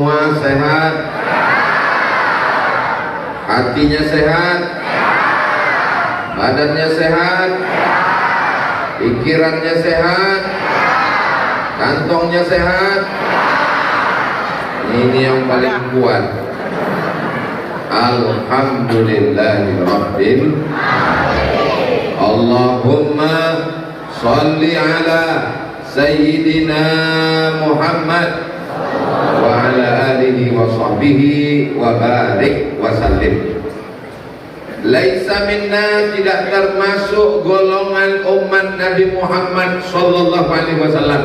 semua sehat? Hatinya sehat? Badannya sehat? Pikirannya sehat? Kantongnya sehat? Ini yang paling kuat. Alhamdulillahirabbil alamin. Allahumma sholli ala Sayyidina Muhammad wa ala alihi wa sahbihi wa barik wa sallim. Laisa minna, tidak termasuk golongan umat Nabi Muhammad sallallahu alaihi wasallam,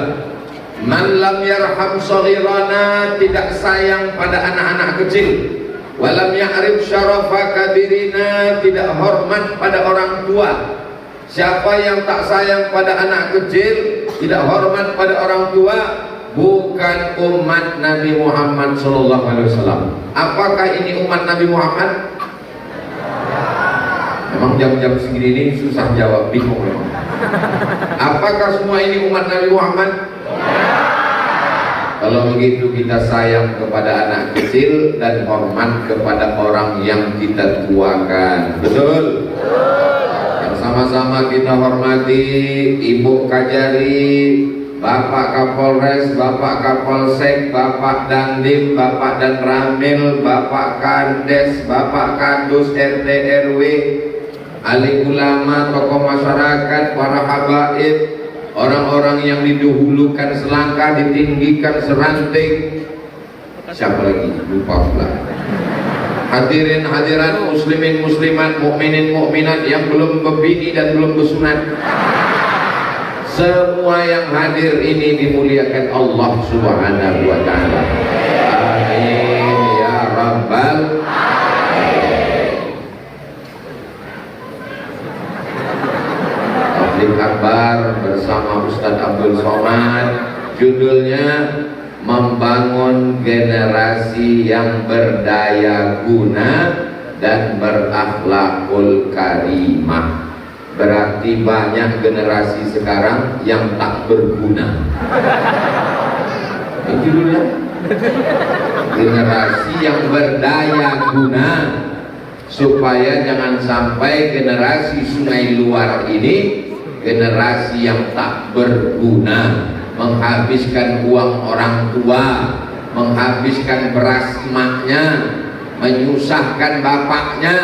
man lam yarham saghirana, tidak sayang pada anak-anak kecil, walam ya'rif syarafa kabirina, tidak hormat pada orang tua. Siapa yang tak sayang pada anak kecil, tidak hormat pada orang tua, bukan umat Nabi Muhammad sallallahu alaihi wasallam. Apakah ini umat Nabi Muhammad? Memang jam-jam segini ini susah jawab, bingung memang. Apakah semua ini umat Nabi Muhammad? Kalau begitu kita sayang kepada anak kecil dan hormat kepada orang yang kita tuakan. Betul? Yang sama-sama kita hormati Ibu Kajari, Bapak Kapolres, Bapak Kapolsek, Bapak Dandim, Bapak Dan Ramil, Bapak Kandes, Bapak Kadus RT RW, ahli ulama, tokoh masyarakat, para habaib, orang-orang yang didahulukan selangkah, ditinggikan seranting. Siapa lagi? Lupa pula. Hadirin hadirat, muslimin muslimat, mukminin mukminat yang belum berbini dan belum bersunat, semua yang hadir ini dimuliakan Allah Subhanahu wa taala. Amin ya rabbal alamin. Kabar bersama Ustadz Abdul Somad, judulnya membangun generasi yang berdaya guna dan berakhlakul karimah. Berarti banyak generasi sekarang yang tak berguna. Ini judulnya, generasi yang berdaya guna, supaya jangan sampai generasi Sungai Luar ini generasi yang tak berguna, menghabiskan uang orang tua, menghabiskan beras emaknya, menyusahkan bapaknya,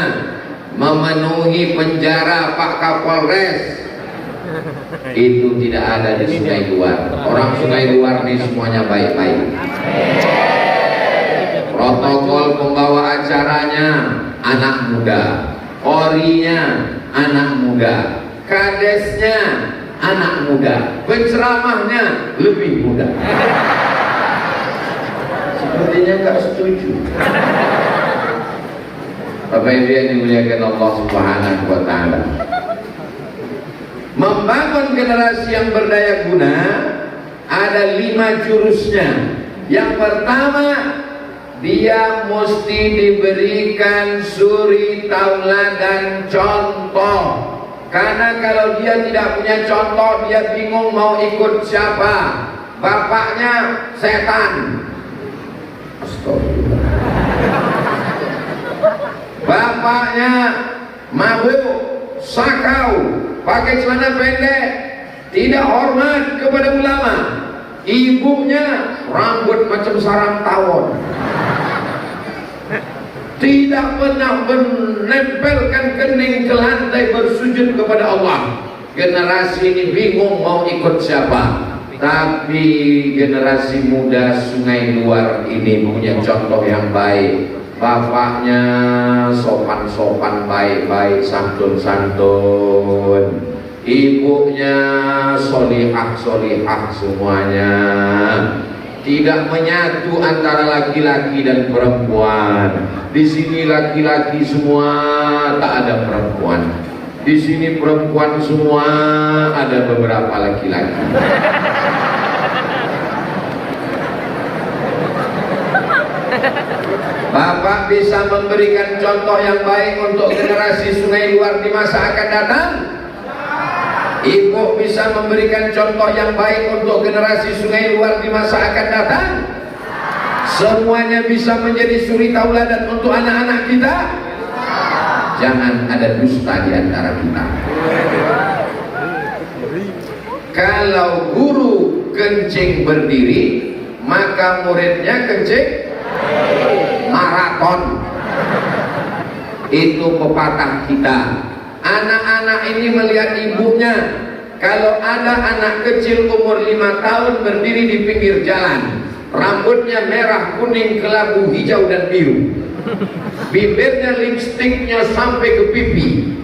memenuhi penjara Pak Kapolres. Itu tidak ada di Sungai Luar. Orang Sungai Luar ini semuanya baik-baik. Protokol pembawa acaranya anak muda, orinya anak muda, kadesnya anak muda, penceramahnya lebih muda. Sepertinya nggak setuju. Bapak Ibu yang dimuliakan Allah Subhanahu wa taala, membangun generasi yang berdaya guna ada 5 jurusnya. Yang pertama, dia mesti diberikan suri tauladan contoh. Karena kalau dia tidak punya contoh, dia bingung mau ikut siapa. Bapaknya setan, astagfirullah. Bapaknya mabuk, sakau, pakai celana pendek, tidak hormat kepada ulama. Ibunya rambut macam sarang tawon, tidak pernah menempelkan kening ke lantai bersujud kepada Allah. Generasi ini bingung mau ikut siapa. Tapi generasi muda Sungai Luar ini punya contoh yang baik. Bapaknya sopan-sopan, baik-baik, santun-santun. Ibunya solihah-solihah semuanya. Tidak menyatu antara laki-laki dan perempuan. Di sini laki-laki semua, tak ada perempuan. Di sini perempuan semua, ada beberapa laki-laki. Bapak bisa memberikan contoh yang baik untuk generasi Sungai Luar di masa akan datang. Ibu bisa memberikan contoh yang baik untuk generasi Sungai Luar di masa akan datang. Semuanya bisa menjadi suri tauladan untuk anak-anak kita. Jangan ada dusta di antara kita. Kalau guru kencing berdiri, maka muridnya kencing maraton. Itu pepatah kita. Anak-anak ini melihat ibunya. Kalau ada anak kecil umur 5 tahun berdiri di pinggir jalan, rambutnya merah, kuning, kelabu, hijau dan biru, bibirnya lipstiknya sampai ke pipi,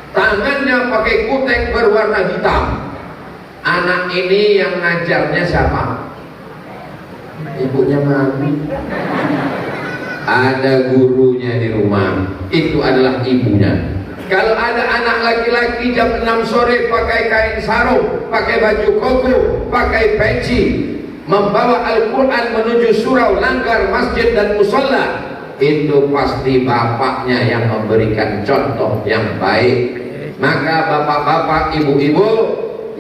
tangannya pakai kutek berwarna hitam. Anak ini yang ngajarnya siapa? Ibunya mami. Ada gurunya di rumah, itu adalah ibunya. Kalau ada anak laki-laki jam 6 sore pakai kain sarung, pakai baju koko, pakai peci, membawa Al-Quran menuju surau, langgar, masjid dan musola, itu pasti bapaknya yang memberikan contoh yang baik. Maka bapak-bapak, ibu-ibu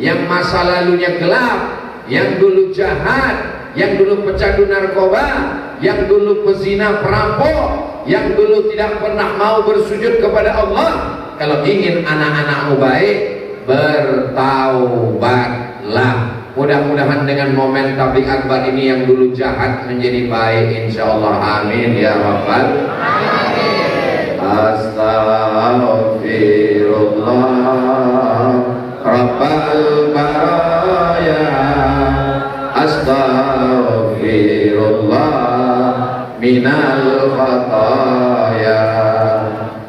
yang masa lalunya gelap, yang dulu jahat, yang dulu pecandu narkoba, yang dulu pezina, perampok, yang dulu tidak pernah mau bersujud kepada Allah, kalau ingin anak-anakmu baik, bertaubatlah. Mudah-mudahan dengan momen tabligh akbar ini yang dulu jahat menjadi baik, insyaallah. Amin ya rabbal alamin. Astaghfirullah rabbal baraya, astaghfirullah minal khataya,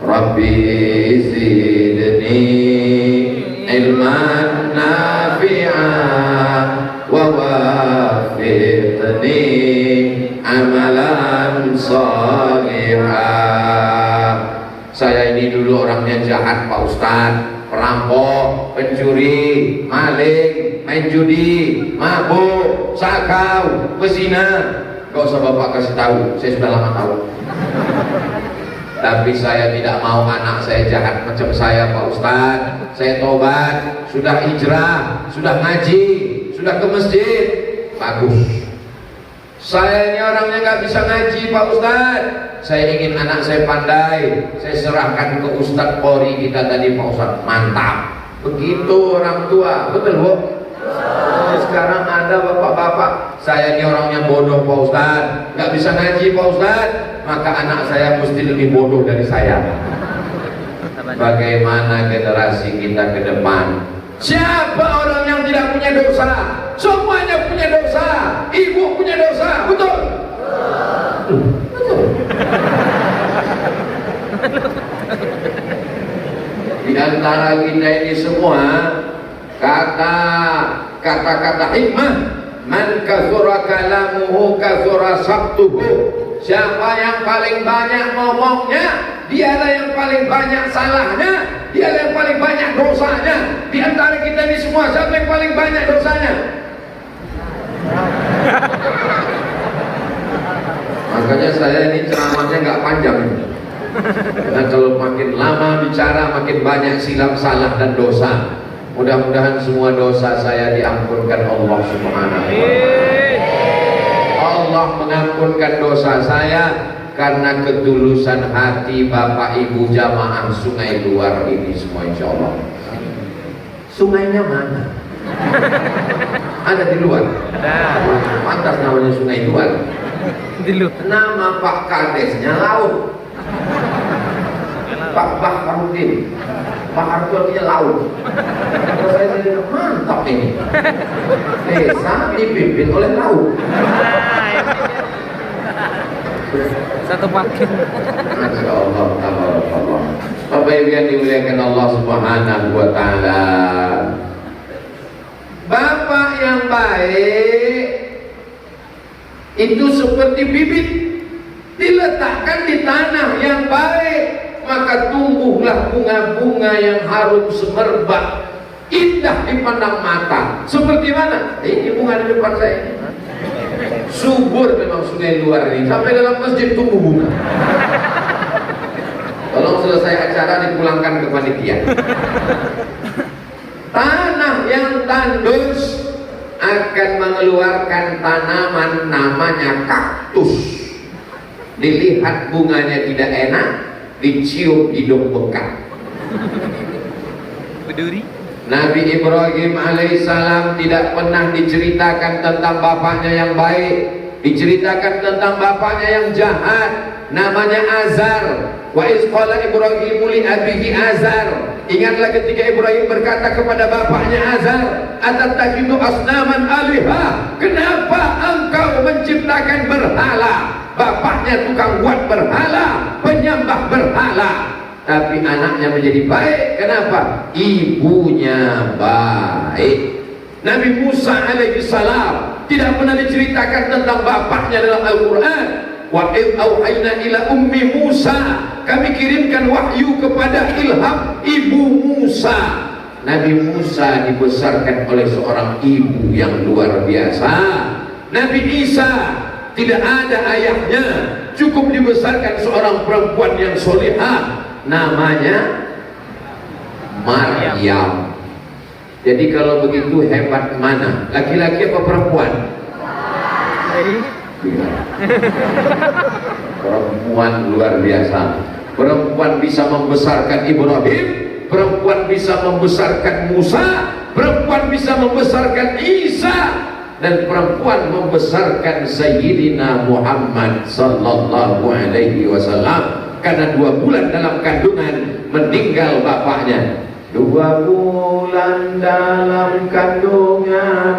rabbi zidni ilman nafi'an wa wafiqni amalan salihah. Saya ini dulu orangnya jahat Pak Ustadz, perampok, pencuri, maling, main judi, mabuk, sakau, pezina. Gak usah Bapak kasih tahu, saya sudah lama tahu. Tapi saya tidak mau anak saya jahat macam saya Pak Ustadz. Saya tobat, sudah hijrah, sudah ngaji, sudah ke masjid. Bagus. Saya ini orangnya nggak bisa ngaji Pak Ustadz. Saya ingin anak saya pandai. Saya serahkan ke Ustadz Qori kita tadi Pak Ustadz. Mantap. Begitu orang tua, betul Bu? Sekarang ada bapak-bapak, saya ini orangnya bodoh Pak Ustadz, nggak bisa ngaji Pak Ustadz, maka anak saya mesti lebih bodoh dari saya. Bagaimana generasi kita ke depan? Siapa orang yang tidak punya dosa? Semuanya punya dosa. Ibu punya dosa, betul? Betul. Di antara kita ini semua, kata-kata hikmah, man kathura kalamuhu kathura sabtuhu. Siapa yang paling banyak ngomongnya, dialah yang paling banyak salahnya, dialah yang paling banyak dosanya. Di antara kita ini semua, siapa yang paling banyak dosanya? Makanya saya ini ceramahnya nggak panjang, karena kalau makin lama bicara makin banyak silap salah dan dosa. Mudah-mudahan semua dosa saya diampunkan Allah Subhanahu wa ta'ala. Allah mengampunkan dosa saya karena ketulusan hati Bapak Ibu jamaah Sungai Luar ini semua, insya Allah. Sungainya mana? Ada di luar? Ada. Pantas namanya Sungai Luar. Di luar. Nama Pak Kadesnya laut. Pak Baharudin, Pak Hartonya laut. Terus saya jadi mantap ini. Desa dipimpin oleh laut. Satu paket. Masya Allah, tabarakallah. Bapak Ibu yang dimuliakan Allah Subhanahu wa ta'ala, bapak yang baik itu seperti bibit diletakkan di tanah yang baik, maka tumbuhlah bunga-bunga yang harum semerbak, indah dipandang mata. Seperti mana? Ini bunga di depan saya ini. Subur memang Sungai Luar ini, sampai dalam masjid tumbuh bunga. Tolong selesai acara dipulangkan ke panitia. Tanah yang tandus akan mengeluarkan tanaman namanya kaktus. Dilihat bunganya tidak enak, dicium hidung bekat. Berduri. Nabi Ibrahim alaihissalam tidak pernah diceritakan tentang bapaknya yang baik, diceritakan tentang bapaknya yang jahat, namanya Azar. Wa iz qala Ibrahim li abihi Azar. Ingatlah ketika Ibrahim berkata kepada bapaknya Azar, atattakhidhu asnaman alihah, kenapa engkau menciptakan berhala? Bapaknya tukang buat berhala, penyembah berhala. Tapi anaknya menjadi baik. Kenapa? Ibunya baik. Nabi Musa alaihissalam tidak pernah diceritakan tentang bapaknya dalam Al-Quran. Wa idh auhayna ila ummi Musa, kami kirimkan wahyu kepada Ilham ibu Musa. Nabi Musa dibesarkan oleh seorang ibu yang luar biasa. Nabi Isa tidak ada ayahnya, cukup dibesarkan seorang perempuan yang solihah, namanya Maryam. Jadi kalau begitu hebat mana? Laki-laki apa perempuan? Perempuan luar biasa. Perempuan bisa membesarkan Ibrahim, perempuan bisa membesarkan Musa, perempuan bisa membesarkan Isa, dan perempuan membesarkan Sayyidina Muhammad sallallahu alaihi wasallam. Karena 2 bulan dalam kandungan meninggal bapaknya. 2 bulan dalam kandungan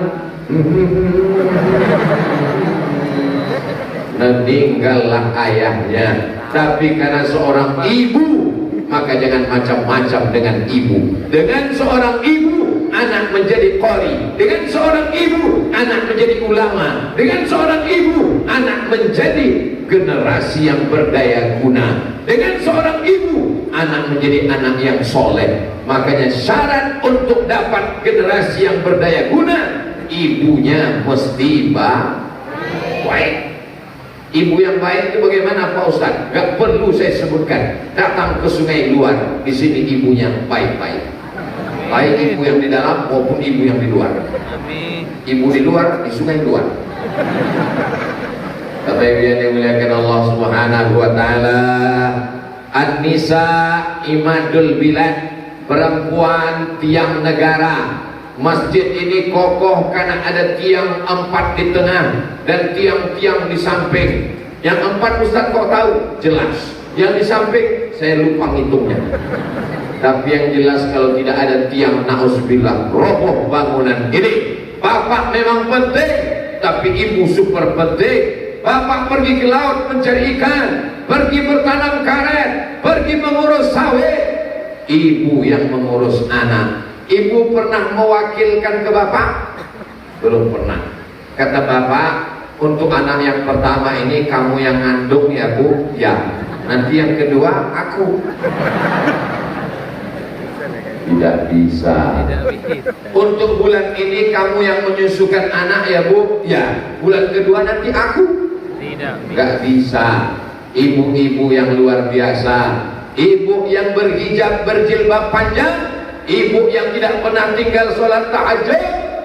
meninggallah ayahnya. Tapi karena seorang ibu, maka jangan macam-macam dengan ibu. Dengan seorang ibu, anak menjadi qori. Dengan seorang ibu, anak menjadi ulama. Dengan seorang ibu, anak menjadi generasi yang berdaya guna. Dengan seorang ibu, anak menjadi anak yang soleh. Makanya syarat untuk dapat generasi yang berdaya guna, ibunya mesti baik. Ibu yang baik itu bagaimana Pak Ustaz? Gak perlu saya sebutkan. Datang ke sungai luar, di sini ibunya baik-baik. Baik ibu yang di dalam maupun ibu yang di luar. Ibu di luar, di sungai luar. Bapak Ibu yang dimuliakan Allah Subhanahu wa taala. An-nisa imadul bilad, perempuan tiang negara. Masjid ini kokoh karena ada tiang 4 di tengah dan tiang-tiang di samping. Yang 4 Ustaz kok tahu? Jelas. Yang di samping saya lupa ngitungnya. Tapi yang jelas kalau tidak ada tiang, na'udzubillah, roboh bangunan ini. Bapak memang penting, tapi ibu super penting. Bapak pergi ke laut mencari ikan, pergi bertanam karet, pergi mengurus sawit. Ibu yang mengurus anak. Ibu pernah mewakilkan ke bapak? Belum pernah. Kata bapak, untuk anak yang pertama ini kamu yang ngandung ya Bu? Ya. Nanti yang kedua aku. Tidak bisa. Untuk bulan ini kamu yang menyusukan anak ya Bu? Ya. Bulan kedua nanti aku? Tidak. Gak bisa. Ibu-ibu yang luar biasa. Ibu yang berhijab berjilbab panjang. Ibu yang tidak pernah tinggal sholat tahajud.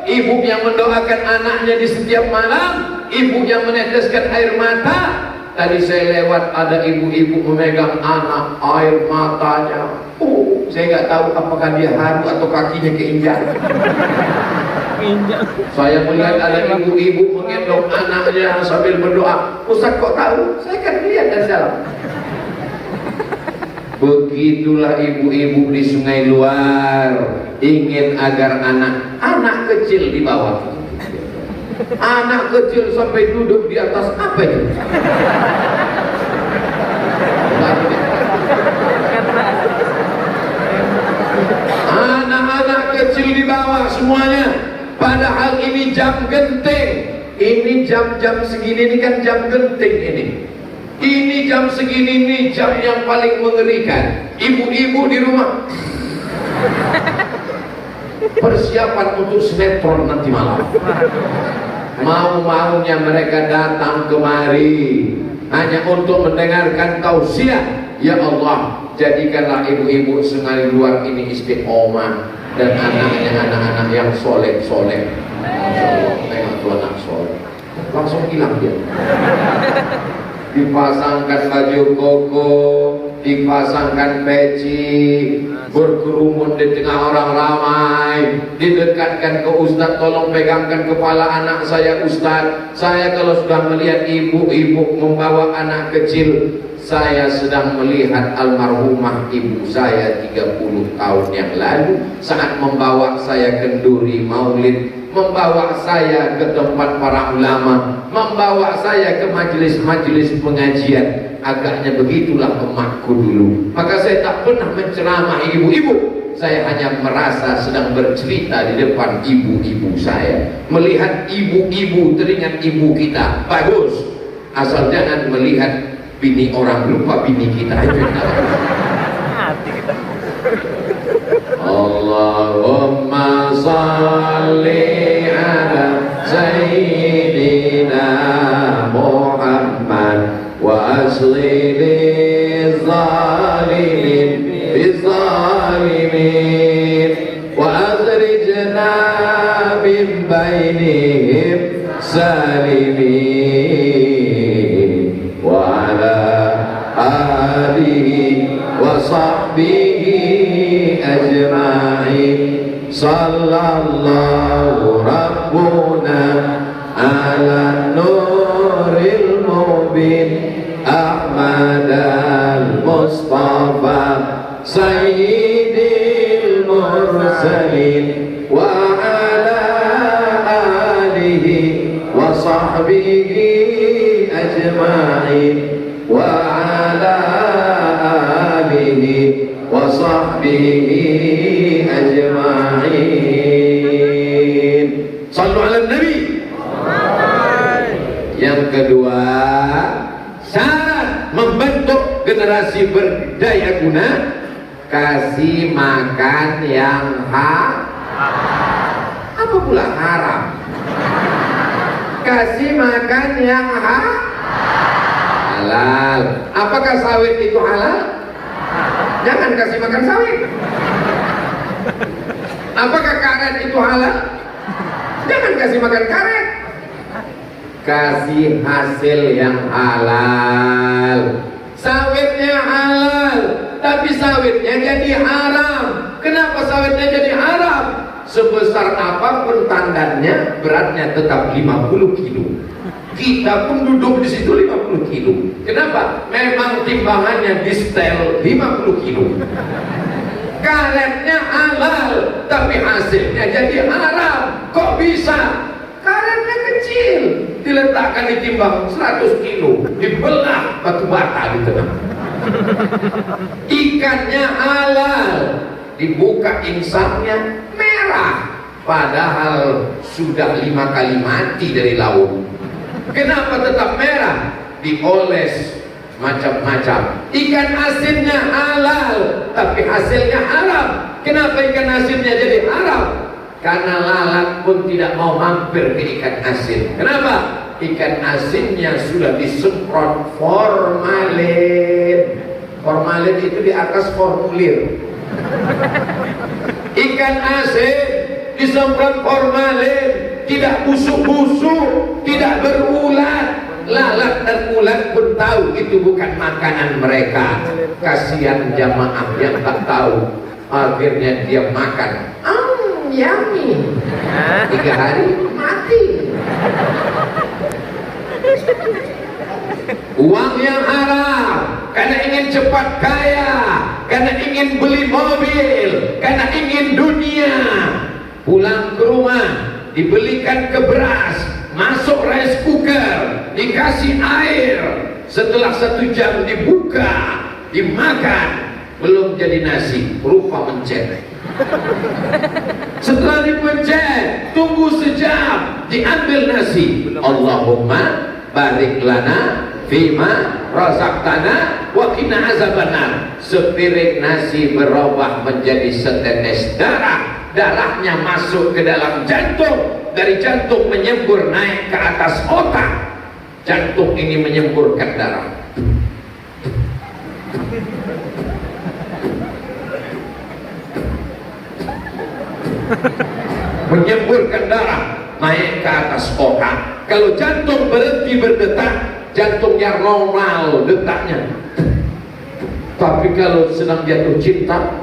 Ibu yang mendoakan anaknya di setiap malam. Ibu yang meneteskan air mata. Tadi saya lewat ada ibu-ibu memegang anak, air matanya. Saya nggak tahu apakah dia haru atau kakinya keinjak. Saya melihat ada ibu-ibu menggendong anaknya sambil berdoa. Ustaz kok tahu? Saya kan lihat dari dalam. Begitulah ibu-ibu di sungai luar ingin agar anak kecil di bawah, anak kecil sampai duduk di atas apa itu? Anak-anak kecil di bawah semuanya. Padahal ini jam genting. Ini jam-jam segini ini kan jam genting ini. Ini jam segini nih jam yang paling mengerikan. Ibu-ibu di rumah persiapan untuk sinetron nanti malam. Mau-maunya mereka datang kemari hanya untuk mendengarkan tausiah. Ya Allah, jadikanlah ibu-ibu sungai luar ini istiqomah dan anaknya anak-anak yang soleh-soleh. Masya Allah, tengok tuh anak soleh, langsung hilang dia. Dipasangkan baju koko, dipasangkan peci, berkerumun di tengah orang ramai, didekatkan ke Ustadz, tolong pegangkan kepala anak saya Ustadz. Saya kalau sudah melihat ibu-ibu membawa anak kecil, saya sedang melihat almarhumah ibu saya 30 tahun yang lalu saat membawa saya kenduri maulid, membawa saya ke tempat para ulama, membawa saya ke majelis-majelis pengajian. Agaknya begitulah emakku dulu. Maka saya tak pernah menceramah ibu-ibu, saya hanya merasa sedang bercerita di depan ibu-ibu saya. Melihat ibu-ibu, teringat ibu kita, bagus. Asal jangan melihat bini orang, lupa bini kita. Allahumma salli ala Sayyidina Muhammad wa aslil zalimin bizzalimin wa akhrijna min bainihim salimin wa ala alihi wa sahbihi ajma'in. Sallallahu rabbuna ala nuril mubin Ahmad al-Mustafa Sayyidil Mursalin wa ala alihi wa sahbihi ajma'in wa ala alihi wa sahbihi ajma'in. Sallu ala Nabi. Yang kedua, syarat membentuk generasi berdaya guna, kasih makan yang apa pula haram? Kasih makan yang halal. Apakah sawit itu halal? Jangan kasih makan sawit. Apakah karet itu halal? Jangan kasih makan karet. Kasih hasil yang halal. Sawitnya halal, tapi sawitnya jadi haram. Kenapa sawitnya jadi haram? Sebesar apapun tandannya, beratnya tetap 50 kilo. Kita pun duduk di situ 50 kilo. Kenapa? Memang timbangannya di setel 50 kilo. Karetnya halal, tapi hasilnya jadi haram. Kok bisa? Karetnya kecil, diletakkan di timbang 100 kilo, dibelah batu bata di tengah. Ikannya halal, dibuka insangnya merah, padahal sudah 5 kali mati dari laut. Kenapa tetap merah? Dioles macam-macam. Ikan asinnya halal, tapi hasilnya haram. Kenapa ikan asinnya jadi haram? Karena lalat pun tidak mau mampir ke ikan asin. Kenapa? Ikan asinnya sudah disemprot formalin. Formalin itu di atas formulir. Ikan asin disemprot formalin, tidak busuk-busuk, tidak berulat. Lalat dan ulat pun tahu itu bukan makanan mereka. Kasihan jamaah yang tak tahu. Akhirnya dia makan. Yummy. 3 hari mati. Uang yang haram karena ingin cepat kaya, karena ingin beli mobil, karena ingin dunia. Pulang ke rumah dibelikan ke beras, masuk rice cooker, dikasih air, setelah 1 jam dibuka, dimakan, belum jadi nasi, rupa mencet. Setelah dipencet, tunggu sejam, diambil nasi. Allahumma barik lana fima razaqtana wa qina azabannar. Sepiring nasi berubah menjadi setetes darah. Darahnya masuk ke dalam jantung, dari jantung menyembur naik ke atas otak. Jantung ini menyemburkan darah. menyemburkan darah naik ke atas otak. Kalau jantung berhenti berdetak, jantungnya normal detaknya. Tapi kalau sedang jatuh cinta,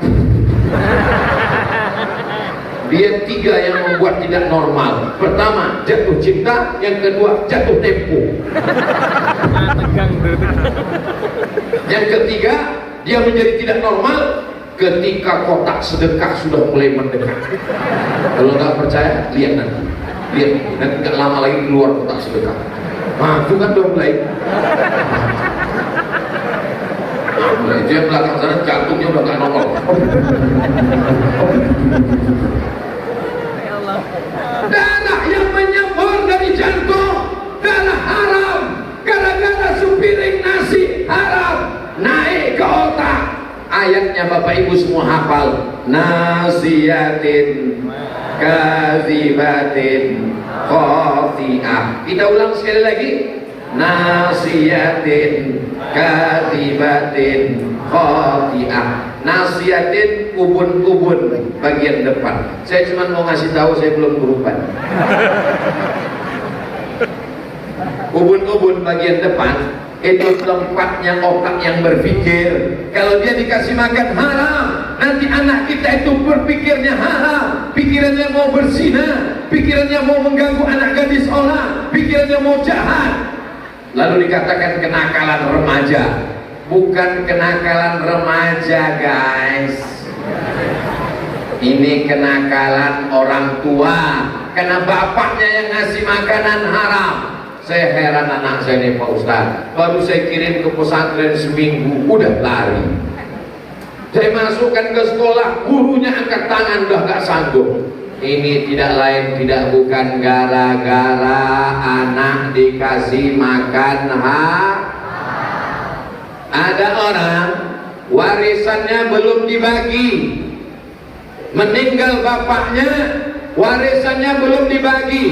dia tiga yang membuat tidak normal. Pertama, jatuh cinta. Yang kedua, jatuh tempo. Yang ketiga, dia menjadi tidak normal ketika kotak sedekah sudah mulai mendekat. Kalau nggak percaya, lihat nanti. Lihat, nanti nggak lama lagi keluar kotak sedekah. Nah, itu kan udah mulai. Nah, itu yang belakang sana jantungnya udah nggak normal. Darah yang menyembur dari jantung, darah haram, gara-gara sepiring nasi haram naik ke otak. Ayatnya Bapak Ibu semua hafal. Nasiyatin kazibatin khati'ah. Kita ulang sekali lagi. Nasiyatin kazibatin khati'ah. Nasiyatin ubun-ubun bagian depan. Saya cuma mau ngasih tahu, saya belum beruban. Ubun-ubun bagian depan itu tempatnya otak yang berpikir. Kalau dia dikasih makan haram, nanti anak kita itu berpikirnya haram, pikirannya mau berzina, pikirannya mau mengganggu anak gadis orang, pikirannya mau jahat. Lalu dikatakan kenakalan remaja. Bukan kenakalan remaja, guys. Ini kenakalan orang tua, karena bapaknya yang ngasih makanan haram. Saya heran anak saya nih Pak Ustaz, baru saya kirim ke pesantren seminggu udah lari. Saya masukkan ke sekolah, gurunya angkat tangan udah gak sanggup. Ini tidak lain tidak bukan gara-gara anak dikasih makan Ada orang warisannya belum dibagi, meninggal bapaknya, warisannya belum dibagi,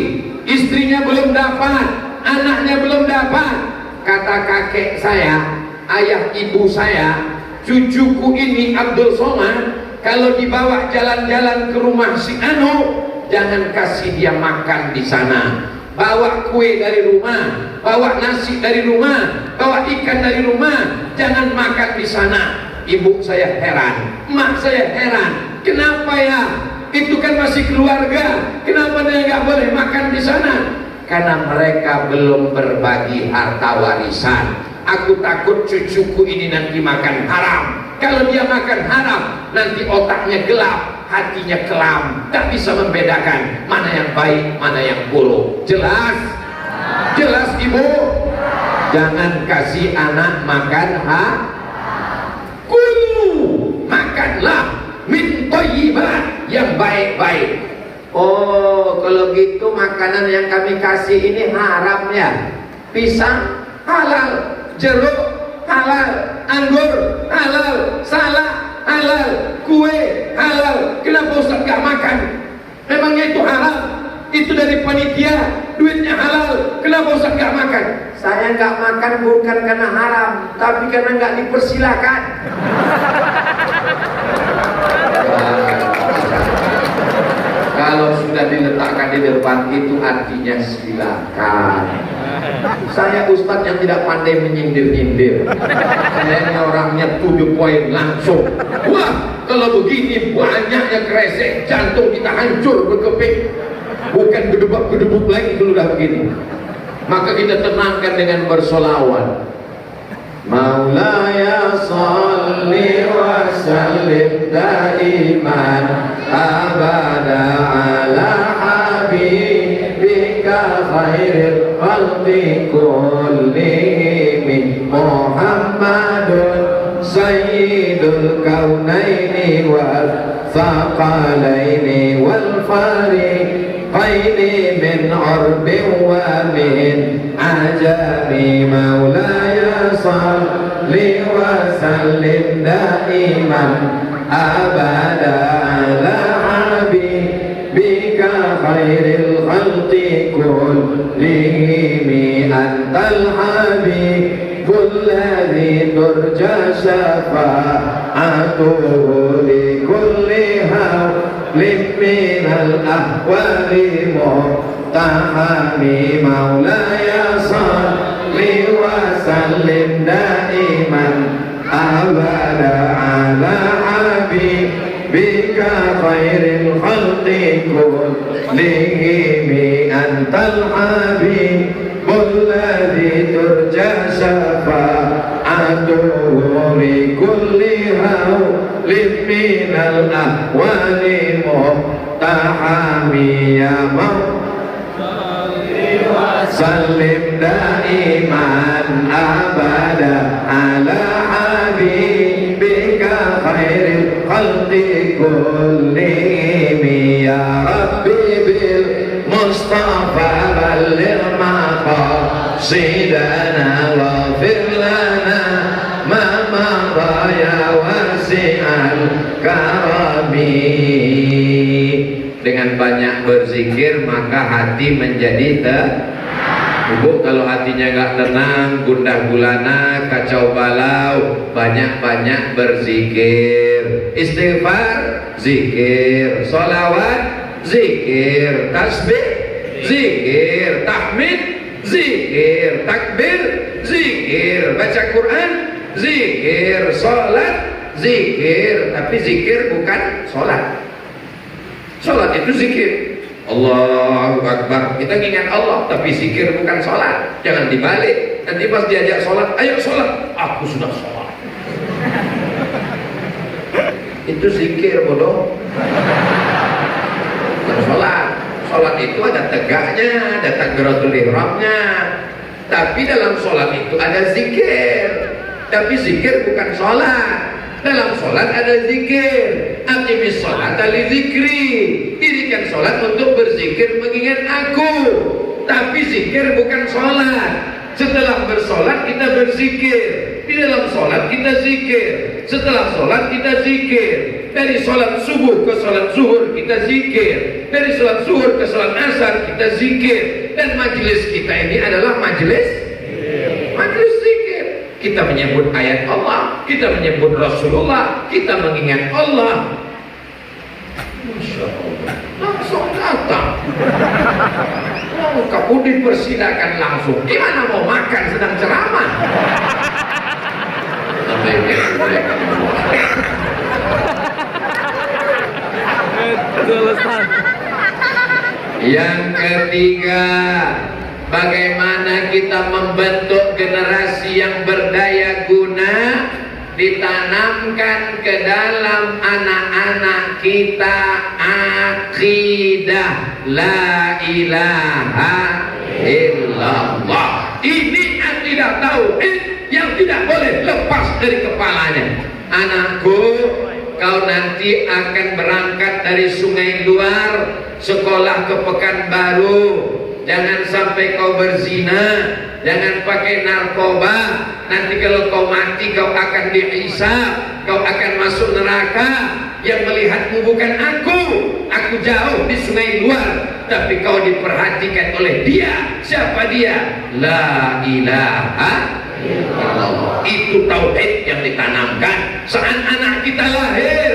istrinya belum dapat, anaknya belum dapat. Kata kakek saya, ayah ibu saya, cucuku ini Abdul Somad, kalau dibawa jalan-jalan ke rumah si Anu, jangan kasih dia makan di sana. Bawa kue dari rumah, bawa nasi dari rumah, bawa ikan dari rumah, jangan makan di sana. Ibu saya heran, mak saya heran, kenapa ya? Itu kan masih keluarga, kenapa dia nggak boleh makan di sana? Karena mereka belum berbagi harta warisan. Aku takut cucuku ini nanti makan haram. Kalau dia makan haram, nanti otaknya gelap, hatinya kelam, tak bisa membedakan mana yang baik, mana yang buruk. Jelas? Jelas ibu? Jangan kasih anak makan kulu, makanlah min thayyibat, yang baik-baik. Oh, kalau gitu makanan yang kami kasih ini haram ya? Pisang halal, jeruk halal, anggur halal, salak halal, kue halal. Kenapa Ustaz gak makan? Memangnya itu halal? Itu dari panitia, duitnya halal. Kenapa Ustaz gak makan? Saya gak makan bukan karena haram, tapi karena gak dipersilakan. Kalau sudah diletakkan di depan itu artinya silakan. Saya ustadz yang tidak pandai menyindir-nyindir. Saya ini orangnya to the point langsung. Wah, kalau begini banyaknya kresek, jantung kita hancur berkeping. Bukan gedebak-gedebuk lagi kalau udah begini. Maka kita tenangkan dengan bersolawat. Maulaya salli wa sallim daiman abada ala habibika khairil khalqi kullihim Muhammadun sayyidul kaunaini wal thaqalaini wal fariqaini min urbin wa min ajami maulaya salli wa sallim daiman abada ala habibika khairil khalqi kullihim antal habib الذي ترجى شفاعته لكل هول من الأهوال مقتحم مولاي صل وسلم دائما أبدا على حبيبك خير الخلق كلهم أنت الحبيب الذي ترجى شفاعته لكل هول من الأهوال مقتحم يا سلم دائما أبدا على حبيبك خير الخلق كلهم يا ربي بالمصطفى بلغ مقاصدنا واغفر لنا ما مضى يا واسع الكرم. Dengan banyak berzikir maka hati menjadi Ibu, kalau hatinya nggak tenang, gundah gulana, kacau balau, banyak-banyak berzikir. Istighfar, zikir. Sholawat, zikir. Tasbih, zikir. Tahmid, zikir. Takbir, zikir. Baca Quran, zikir. Sholat, zikir. Tapi zikir bukan sholat. Sholat itu zikir. Allahu Akbar, kita ingat Allah, tapi zikir bukan sholat. Jangan dibalik. Nanti pas diajak sholat, ayo sholat, aku sudah sholat. Itu zikir bodoh. Bukan sholat. Sholat itu ada tegaknya, ada takbiratul ihramnya. Tapi dalam sholat itu ada zikir. Tapi zikir bukan sholat. Dalam sholat ada zikir. Aqimis sholat li zikri. Dirikan sholat untuk berzikir mengingat aku. Tapi zikir bukan sholat. Setelah bersolat kita berzikir. Di dalam sholat kita zikir. Setelah sholat kita zikir. Dari sholat subuh ke sholat zuhur kita zikir. Dari sholat zuhur ke sholat asar kita zikir. Dan majelis kita ini adalah majelis zikir. Kita menyebut ayat Allah, kita menyebut Rasulullah, kita mengingat Allah. Masya Allah, langsung datang. Oh, kamu dipersilakan langsung. Gimana mau makan sedang ceramah? Yang ketiga, bagaimana kita membentuk generasi yang berdaya guna, ditanamkan ke dalam anak-anak kita akidah la ilaha illallah. Ini akidah tauhid yang tidak boleh lepas dari kepalanya. Anakku, kau nanti akan berangkat dari Sungai Luar, sekolah ke Pekanbaru. Jangan sampai kau berzina, jangan pakai narkoba. Nanti kalau kau mati kau akan dihisab, kau akan masuk neraka. Yang melihatmu bukan aku jauh di Sungai Luar, tapi kau diperhatikan oleh Dia. Siapa Dia? La ilaha illallah. Itu tauhid yang ditanamkan saat anak kita lahir.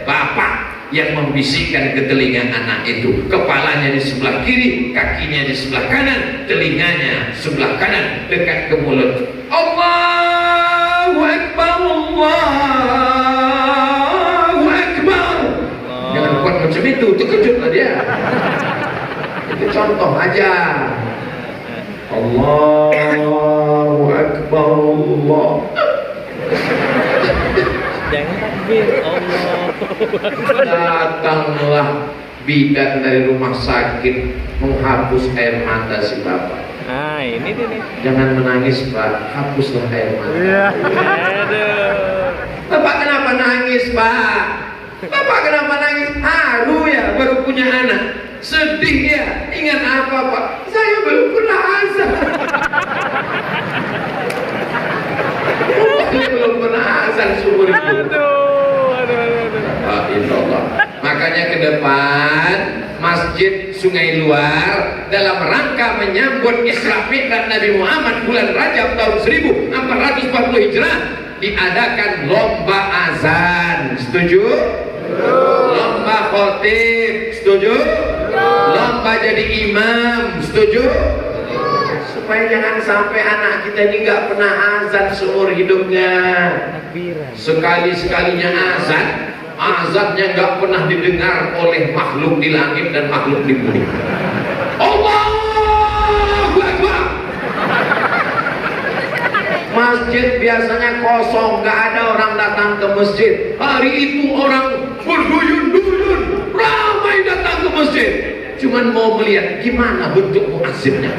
Bapak yang membisikkan ke telinga anak itu, kepalanya di sebelah kiri, kakinya di sebelah kanan, telinganya sebelah kanan dekat ke mulut. Allahu Akbar, Allahu Akbar. Jangan kuat macam itu, terkejutlah dia. Itu contoh aja. Allahu Akbar, Allah. Jangan takbir, Allah. Datanglah bidan dari rumah sakit menghapus air mata si bapak. Nah, ini dia nih. Jangan menangis, Pak. Hapuslah air mata. Iya. Aduh. Bapak kenapa nangis, Pak? Bapak kenapa nangis? Haru ya, baru punya anak. Sedih ya. Ingat apa, Pak? Saya belum pernah azan. Saya belum pernah azan syukur itu. Aduh. Allah. Maka Makanya ke depan Masjid Sungai Luar dalam rangka menyambut Isra Mi'raj Nabi Muhammad bulan Rajab tahun 1440 Hijrah diadakan lomba azan. Setuju? Lomba khotib. Setuju? Lomba jadi imam. Setuju? Supaya jangan sampai anak kita ini nggak pernah azan seumur hidupnya. Sekali-sekalinya azan, azannya nggak pernah didengar oleh makhluk di langit dan makhluk di bumi. Allahu Akbar. Masjid biasanya kosong, nggak ada orang datang ke masjid. Hari itu orang berduyun-duyun, ramai datang ke masjid. Cuman mau melihat gimana bentuk muazzinnya.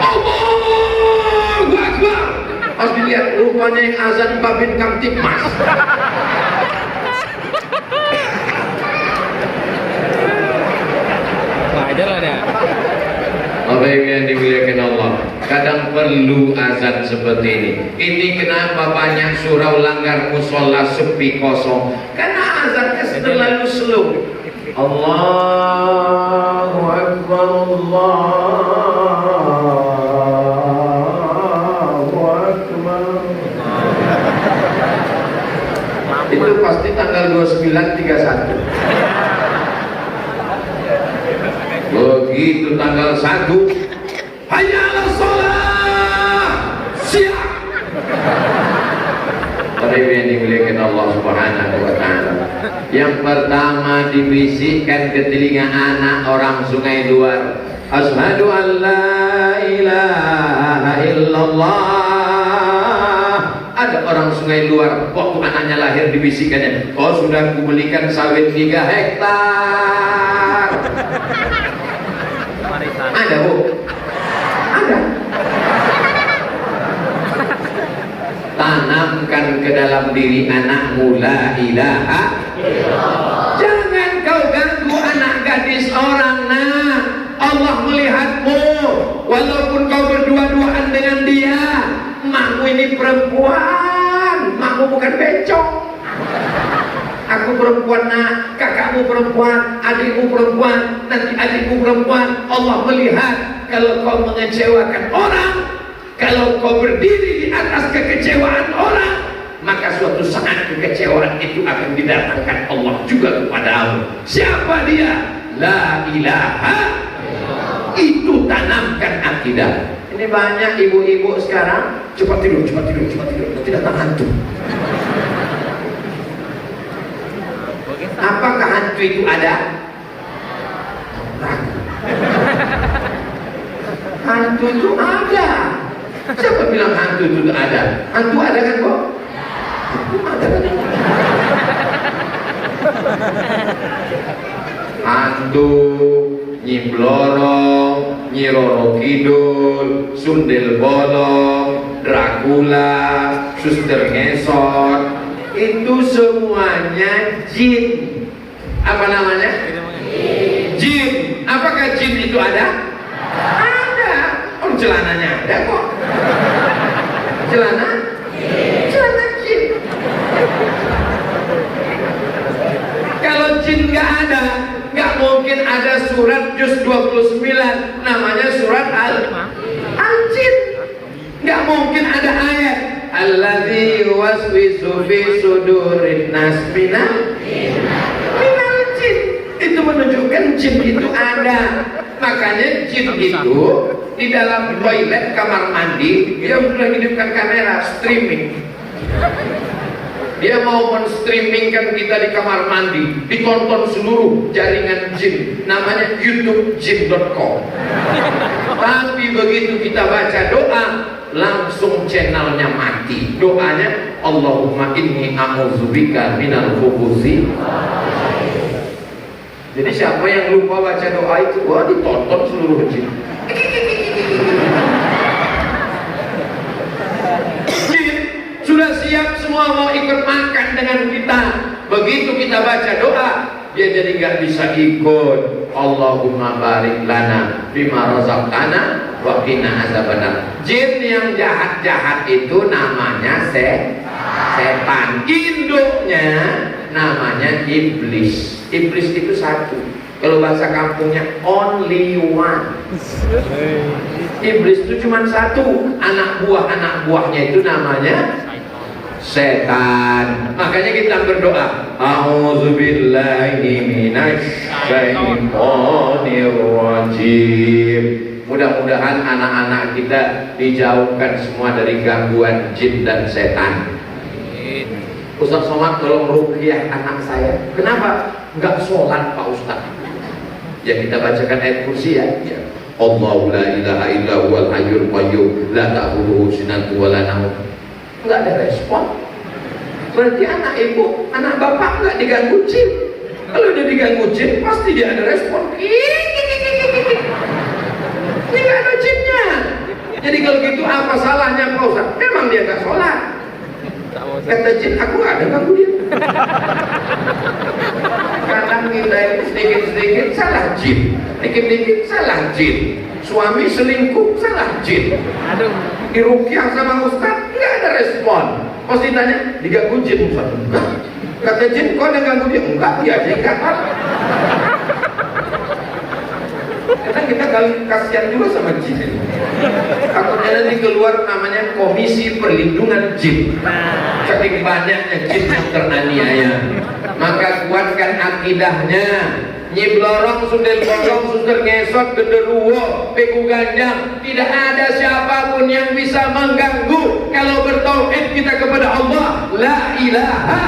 Allahu Akbar. Pas dilihat rupanya yang azan Babin Kamtipmas. Wajar lah dah. Bapak Ibu yang dimuliakan Allah, kadang perlu azan seperti ini. Ini kenapa banyak surau langgar musola sepi kosong? Karena azannya terlalu slow. Allahu Akbar, Allahu Akbar. Itu pasti tanggal 29/31. Begitu tanggal 1, hayya 'alas shalah, siap. Para ibu yang dimuliakan Allah Subhanahu wa taala. Yang pertama dibisikkan ke telinga anak orang Sungai Luar, asyhadu an la ilaha illallah. Ada orang Sungai Luar, waktu anaknya lahir dibisikkannya, oh sudah kubelikan sawit 3 hektar. Ada bu? Ada. Tanamkan ke dalam diri anakmu la ilaha illallah. Jangan kau ganggu anak gadis orang. Nah, Allah melihatmu walaupun kau berdua-duaan dengan dia. Makmu ini perempuan, makmu bukan becok. Aku perempuan nak, kakakmu perempuan, adikmu perempuan, nanti adikmu perempuan. Allah melihat kalau kau mengecewakan orang, kalau kau berdiri di atas kekecewaan orang, maka suatu saat kekecewaan itu akan didatangkan Allah juga kepadamu. Siapa dia? La ilaha. Itu tanamkan akidah. Ini banyak ibu-ibu sekarang cepat tidur, nanti datang hantu. Apakah hantu itu ada? Hantu itu ada. Siapa bilang hantu itu ada? Hantu ada kan kok? Hantu ada kan? Hantu, Nyi Blorong, Nyi Roro Kidul, Sundel Bolong, Dracula, Suster Ngesot, itu semuanya jin. Apa namanya? Jin. Apakah jin itu ada? Ada. Oh, celananya ada kok. Celana? Celana jin. Kalau jin nggak ada, nggak mungkin ada surat juz 29 namanya surat Al-Jin. Nggak mungkin ada ayat alladzi yuwaswisu fi sudurin nas minal jin. Itu menunjukkan jin itu ada. Makanya jin itu di dalam toilet kamar mandi dia sudah hidupkan kamera streaming. Dia mau men-streamingkan kita di kamar mandi, ditonton seluruh jaringan jin, namanya youtubejin.com. Tapi begitu kita baca doa, langsung channelnya mati. Doanya Allahumma inni a'udzubika minal khubuthi. Jadi siapa yang lupa baca doa itu, wah ditonton seluruh jin. Jin sudah siap semua mau ikut makan dengan kita. Begitu kita baca doa, dia jadi nggak bisa ikut. Allahumma barik lana bima razaqtana wa qina azabannar. Jin yang jahat-jahat itu namanya setan. Induknya namanya iblis. Iblis itu satu. Kalau bahasa kampungnya only one. Iblis itu cuma satu. Anak buahnya itu namanya setan. Makanya kita berdoa, a'udzubillahi minasyaitonirrajim. Mudah-mudahan anak-anak kita dijauhkan semua dari gangguan jin dan setan. Ustaz Somad tolong ruqyah anak saya. Kenapa? Enggak sholat Pak Ustaz. Ya kita bacakan ayat kursi ya. Allahu la ilaha illa huwal hayyul qayyum la ta'khudhuhu sinatun wa la nawm. Enggak ada respon. Berarti anak ibu, anak bapak enggak diganggu jin. Kalau dia diganggu jin pasti dia ada respon. Ini enggak ada jinnya. Jadi kalau gitu apa salahnya Pak Ustaz? Memang dia enggak sholat. Kata jin, aku gak ada ganggu dia. Kadang kita sedikit-sedikit salah jin, dikit-dikit salah jin. Suami selingkuh salah jin. Diruqyah sama Ustaz nggak ada respon. Pas ditanya diganggu jin Ustaz, enggak. Kata jin, kau ada ganggu dia? Enggak, dia aja yang gatal. Kadang kita kasihan juga sama jin. Takutnya nanti keluar namanya Komisi Perlindungan Jin. Saking banyaknya jin yang teraniaya. Maka kuatkan akidahnya. Nyiblorong, sundel bolong, suster ngesot, genderuwo, pegu gandang. Tidak ada siapapun yang bisa mengganggu kalau bertauhid kita kepada Allah. La ilaha.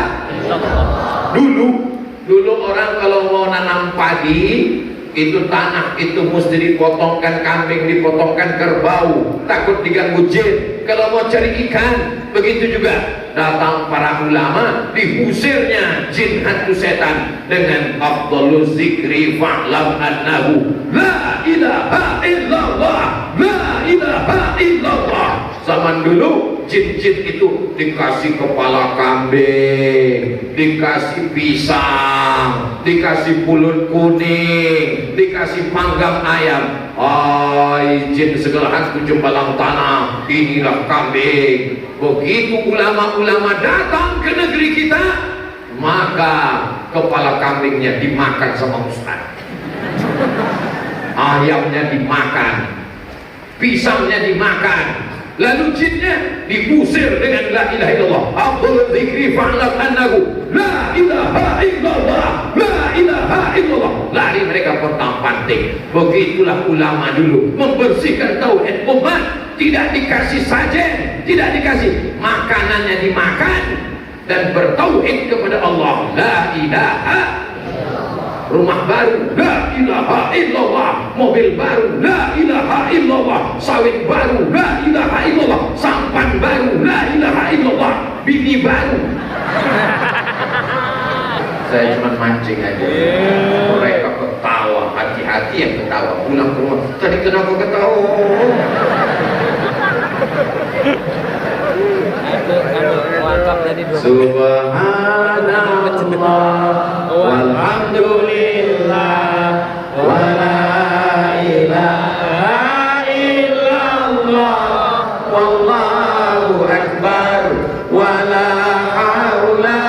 Dulu orang kalau mau nanam padi, itu tanah itu mesti dipotongkan kambing, dipotongkan kerbau, takut diganggu jin. Kalau mau cari ikan, begitu juga. Datang para ulama, diusirnya jin hantu setan dengan afdhaluz zikri fa'lam annahu la ilaha illallah, la ilaha illallah. Zaman dulu jin-jin itu dikasih kepala kambing, dikasih pisang, dikasih pulut kuning, dikasih panggang ayam. Hai jin segala hantu jembalang tanah, inilah kambing. Begitu ulama-ulama datang ke negeri kita, maka kepala kambingnya dimakan sama ustaz, ayamnya dimakan, pisangnya dimakan, lalu jinnya diusir dengan la ilaha illallah. Afdhaluz zikri fa'lam annahu la ilaha illallah, la ilaha illallah. Lari mereka pontang-panting. Begitulah ulama dulu membersihkan tauhid umat. Tidak dikasih sajen, tidak dikasih, makanannya dimakan dan bertauhid kepada Allah. La ilaha. Rumah baru, la ilaha illallah. Mobil baru, la ilaha illallah. Sawit baru, la ilaha illallah. Sampan baru, la ilaha illallah. Bini baru. Saya cuma mancing aja. Mereka ketawa, hati-hati yang ketawa. Pulang ke rumah, tadi kenapa ketawa? Subhanallah walhamdulillah wa la ilaha illallah wallahu akbar wa la haula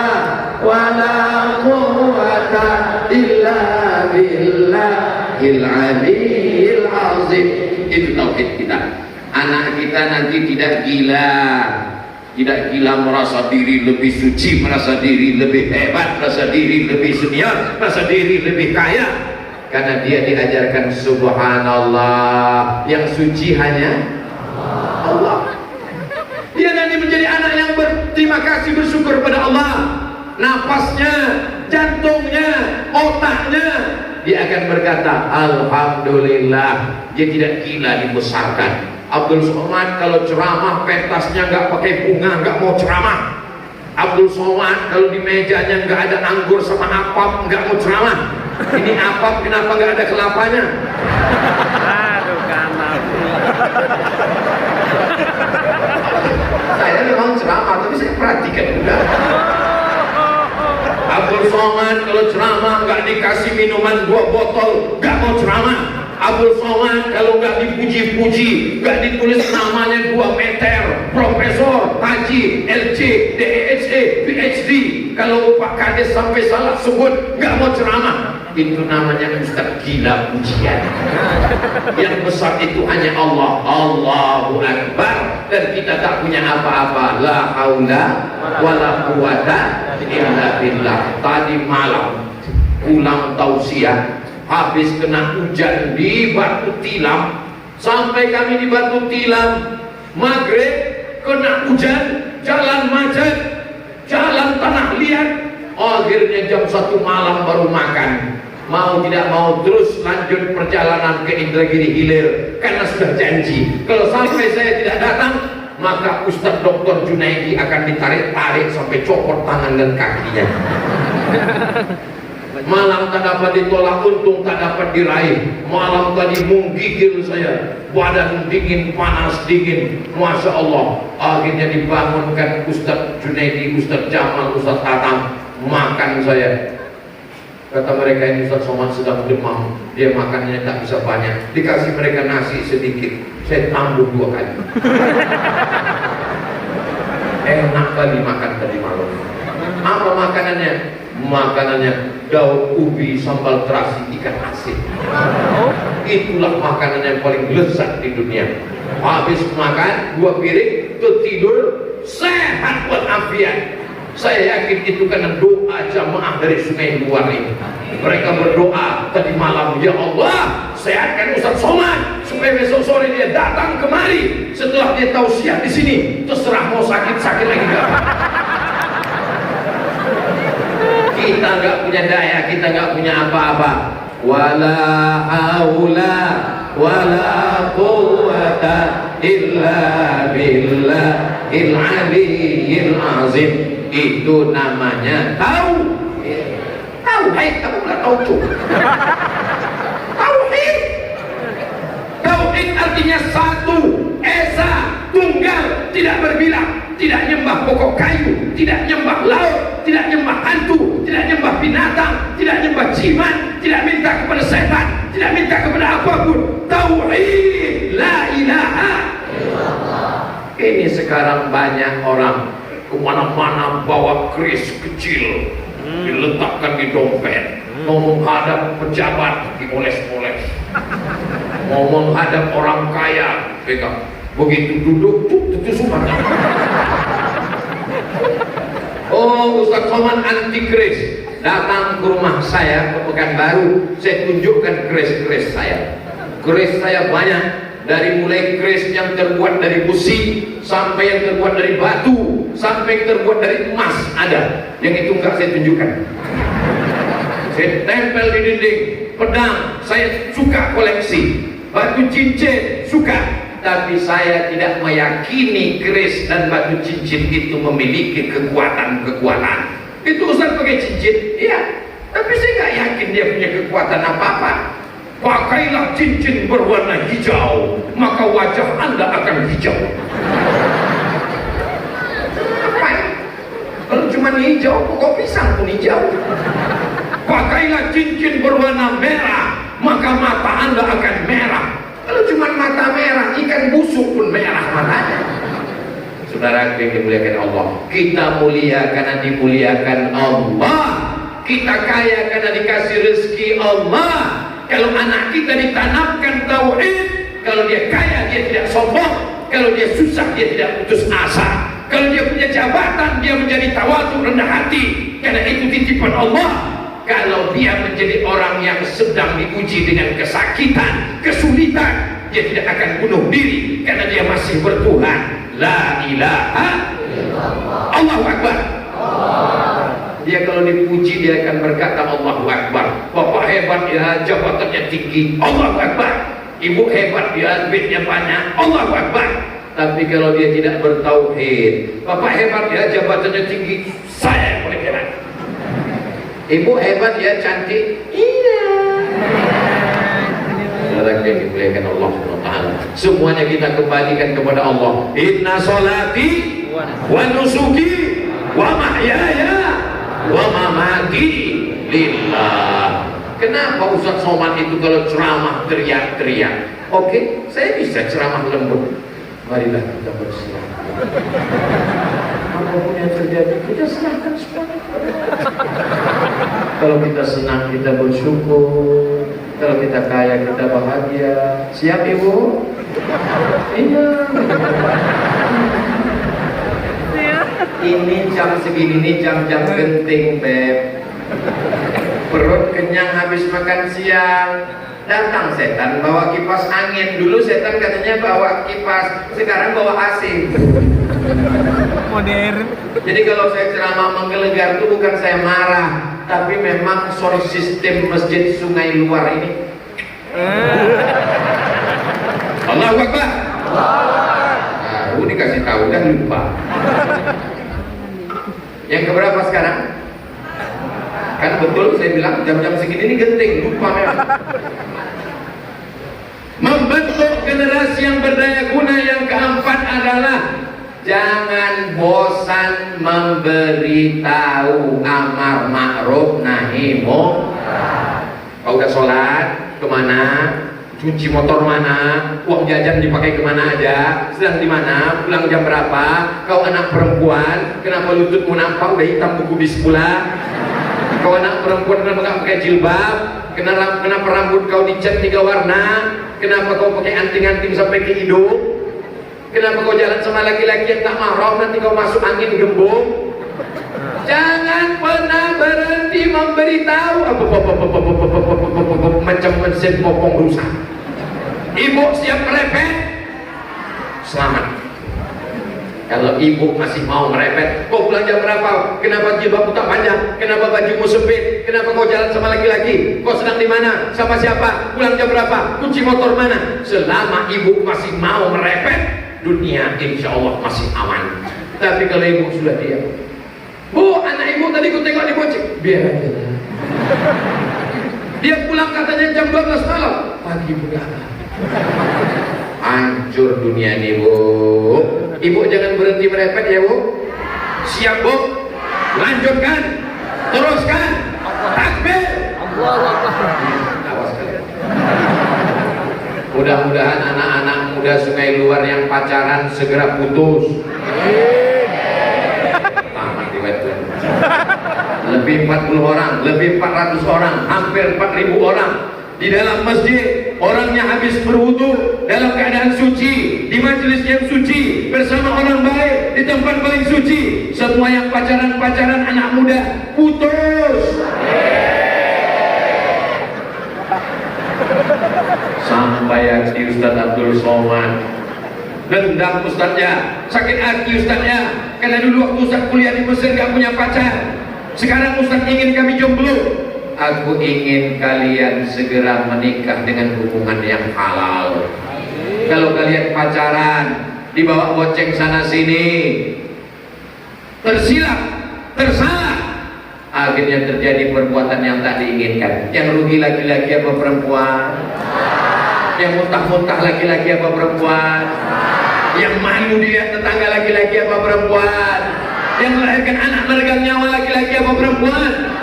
wa la quwwata illa billahil aliyyil azim. Itu tauhid kita. Anak kita nanti tidak gila merasa diri lebih suci, merasa diri lebih hebat, merasa diri lebih senior, merasa diri lebih kaya, karena dia diajarkan subhanallah, yang suci hanya Allah. Dia nanti menjadi anak yang berterima kasih, bersyukur pada Allah. Napasnya, jantungnya, otaknya, dia akan berkata alhamdulillah. Dia tidak gila dibesarkan. Abdul Somad kalau ceramah pentasnya nggak pakai bunga, nggak mau ceramah. Abdul Somad kalau di mejanya nggak ada anggur sama apap, nggak mau ceramah. Ini apap kenapa nggak ada kelapanya? Aduh, kanal. Saya memang ceramah, tapi saya perhatikan juga. Abdul Somad kalau ceramah nggak dikasih minuman 2 botol, nggak mau ceramah. Abdul Somad kalau nggak dipuji-puji, nggak ditulis namanya 2 meter, Profesor, Haji, LC, DESC, PhD. Kalau Pak Kades sampai salah sebut, nggak mau ceramah, itu namanya Ustaz gila pujian. Yang besar itu hanya Allah. Allahu Akbar. Dan kita tak punya apa-apa. La haula wala quwata illa billah. Tadi malam pulang tausiah, habis kena hujan di Batu Tilam. Sampai kami di Batu Tilam, maghrib kena hujan, jalan macet, jalan tanah liat. Akhirnya jam 1 malam baru makan. Mau tidak mau terus lanjut perjalanan ke Indragiri Hilir karena sudah janji kalau sampai saya tidak datang, maka Ustadz Dr. Junaidi akan ditarik-tarik sampai copot tangan dan kakinya. Malam tak dapat ditolak, untung tak dapat diraih. Malam tadi menggigil saya, badan dingin, panas dingin, Masya Allah. Akhirnya dibangunkan Ustadz Junaidi, Ustadz Jamal, Ustadz Atam. Makan saya. Kata mereka, ini Ustadz Somad sedang demam, dia makannya tak bisa banyak. Dikasih mereka nasi sedikit, saya tambah 2 kali. Enak kali makan tadi malam. Apa makanannya? Makanannya daun ubi sambal terasi ikan asin. Itulah makanan yang paling lezat di dunia. Habis makan 2 piring, tidur, sehat walafiat. Saya yakin itu karena doa jamaah dari Sungai Luar ini. Mereka berdoa tadi malam, ya Allah, sehatkan Ustadz Somad supaya besok sore dia datang kemari. Setelah dia tausiah di sini, terserah mau sakit-sakit lagi gak apa. Kita nggak punya daya, kita nggak punya apa-apa. Wala haula wala quwwata illa billahil aliyyil azim. Itu namanya tauhid. Tauhid, kamu nggak tahu tuh. Tauhid. Tauhid artinya satu, esa, tunggal, tidak berbilang, tidak nyembah pokok kayu, tidak nyembah laut, tidak nyembah hantu, tidak nyembah binatang, tidak nyembah jimat, tidak minta kepada setan, tidak minta kepada apapun. Tauhid, la ilaha illallah. Ini sekarang banyak orang kemana-mana bawa keris kecil, diletakkan di dompet, mau menghadap pejabat dioles-oles, mau menghadap orang kaya pegang, begitu duduk itu semua. Oh, Ustadz Somad anti keris. Datang ke rumah saya ke Pekanbaru, saya tunjukkan keris-keris saya. Keris saya banyak, dari mulai keris yang terbuat dari besi sampai yang terbuat dari batu sampai yang terbuat dari emas ada. Yang itu enggak saya tunjukkan. Saya tempel di dinding. Pedang saya suka koleksi, batu cincin suka, tapi saya tidak meyakini keris dan batu cincin itu memiliki kekuatan-kekuatan. Itu Ustaz pakai cincin, iya, tapi saya nggak yakin dia punya kekuatan apa-apa. Pakailah cincin berwarna hijau, maka wajah Anda akan hijau. Apa? Kalau cuma hijau, pokok pisang pun hijau. Pakailah cincin berwarna merah, maka mata Anda akan merah. Kalau cuma mata merah, ikan busuk pun merah matanya. Saudara yang dimuliakan Allah, kita mulia karena dimuliakan Allah. Kita kaya karena dikasih rezeki Allah. Kalau anak kita ditanamkan tauhid, kalau dia kaya dia tidak sombong, kalau dia susah dia tidak putus asa, kalau dia punya jabatan dia menjadi tawadhu, rendah hati, karena itu titipan Allah. Kalau dia menjadi orang yang sedang diuji dengan kesakitan, kesulitan, dia tidak akan bunuh diri karena dia masih bertuhan. La ilaha illallah. Allahu Akbar. Dia kalau dipuji dia akan berkata Allahu Akbar. Bapak hebat ya, jabatannya tinggi, Allahu Akbar. Ibu hebat ya, duitnya banyak, Allahu Akbar. Tapi kalau dia tidak bertauhid, Bapak hebat ya, jabatannya tinggi, saya yang paling hebat. Ibu hebat ya, cantik, iya. Saudara yang dimuliakan Allah SWT, semuanya kita kembalikan kepada Allah. Inna sholati wa nusuki wa mahyaya wa mamati lillah. Kenapa Ustaz Somad itu kalau ceramah teriak-teriak? Oke, saya bisa ceramah lembut. Marilah kita bersiap. Apapun yang terjadi, kita serahkan semuanya kepada Allah. Kalau kita senang, kita bersyukur. Kalau kita kaya, kita bahagia. Siap Ibu? Iya. Ini jam segini, ini jam-jam genting, Beb. Perut kenyang habis makan siang. Datang setan bawa kipas angin. Dulu setan katanya bawa kipas, sekarang bawa AC. Modern. Jadi kalau saya ceramah menggelegar itu bukan saya marah, tapi memang sound system masjid Sungai Luar ini. Allahu Akbar. Baru dikasih tahu dah lupa. Yang keberapa sekarang? Kan betul saya bilang jam-jam segini ini genting, lupa memang. Membentuk generasi yang berdaya guna yang keempat adalah jangan bosan memberitahu amar ma'ruf nahi munkar. Kau udah sholat kemana? Cuci motor mana? Uang jajan dipakai kemana aja? Sedang di mana? Pulang jam berapa? Kau anak perempuan, kenapa lututmu nampak udah hitam buku bis pula? Kau anak perempuan kenapa gak pakai jilbab? Kenapa rambut kau dicat 3 warna? Kenapa kau pakai anting-anting sampai ke hidung? Kenapa kau jalan sama laki-laki yang tak mahram, nanti kau masuk angin gembung? Jangan pernah berhenti memberitahu macam mesin popong rusak. Ibu siap merepet? Selamat. Kalau ibu masih mau merepet, kau pulang jam berapa? Kenapa jilbabmu tak panjang? Kenapa bajumu sempit? Kenapa kau jalan sama laki-laki? Kau sedang di mana? Sama siapa? Pulang jam berapa? Kunci motor mana? Selama ibu masih mau merepet, dunia insya Allah masih aman. Tapi kalau ibu sudah diam, Bu, anak ibu tadi ku tengok di bocik, biar aja. Dia pulang katanya jam 12 malam, pagi pula. Hancur dunia ini, Bu. Ibu jangan berhenti merepet ya, Bu. Siap, Bu? Lanjutkan, teruskan. Takbir. Awas kalian. Mudah-mudahan anak-anak muda Sungai Luar yang pacaran segera putus. Lebih 40 orang, lebih 400 orang, hampir 4.000 orang di dalam masjid. Orangnya habis berwudu dalam keadaan suci, di majelis yang suci, bersama orang baik, di tempat paling suci. Semua yang pacaran anak muda putus. Sampai hati Ustaz Abdul Somad, dendam Ustaznya, sakit hati Ustaznya, karena dulu waktu Ustaz kuliah di Mesir gak punya pacar. Sekarang Ustaz ingin kami jomblo. Aku ingin kalian segera menikah dengan hubungan yang halal. Kalau kalian pacaran, dibawa bonceng sana sini, tersilap, tersalah, akhirnya terjadi perbuatan yang tak diinginkan. Yang rugi laki-laki apa perempuan? Yang muntah-muntah laki-laki apa perempuan? Yang malu dilihat tetangga laki-laki apa perempuan? Yang melahirkan anak meregang nyawa laki-laki apa perempuan?